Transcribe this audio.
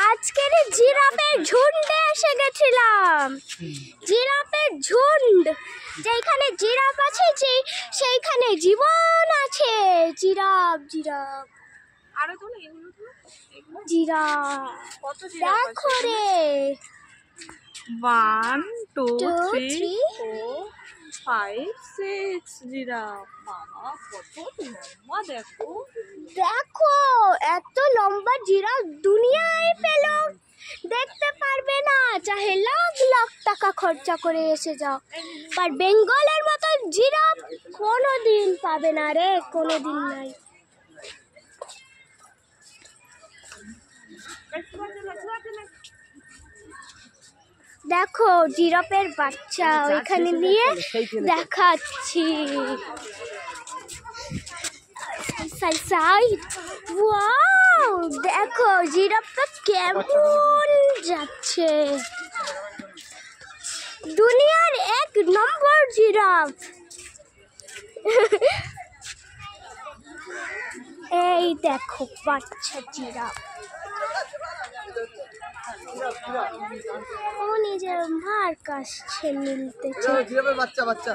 আজকের জিরাফের ঝুন্ডে এসে গেছিলাম। জিরাফের ঝুন্ড, যেখানে জিরাফ আছে সেইখানে জীবন আছে। জিরাফ জিরাফ জিরাফ দেখো রে। 1 2 3 4 5 6 জিরাফ। বাবা কত লম্বা দেখো। দেখো এত লম্বা জিরাফ দুনিয়ায় পেল দেখতে পারবে না, চাহে লাখ লাখ টাকা খরচা করে এসে যাও। আর বেঙ্গলের মতো জিরাফ কোনোদিন পাবে না রে, কোনোদিন নাই। দেখো জিরাফের বাচ্চা ওইখানে নিয়ে দেখাচ্ছি। ওয়াও দেখো জিরাফটা কেমন যাচ্ছে। দুনিয়ার 1 নম্বর জিরাফ। এই দেখো বাচ্চা জিরাফ, ও নিজের মার কাছে মিলতেছে। জিরাফের বাচ্চা বাচ্চা।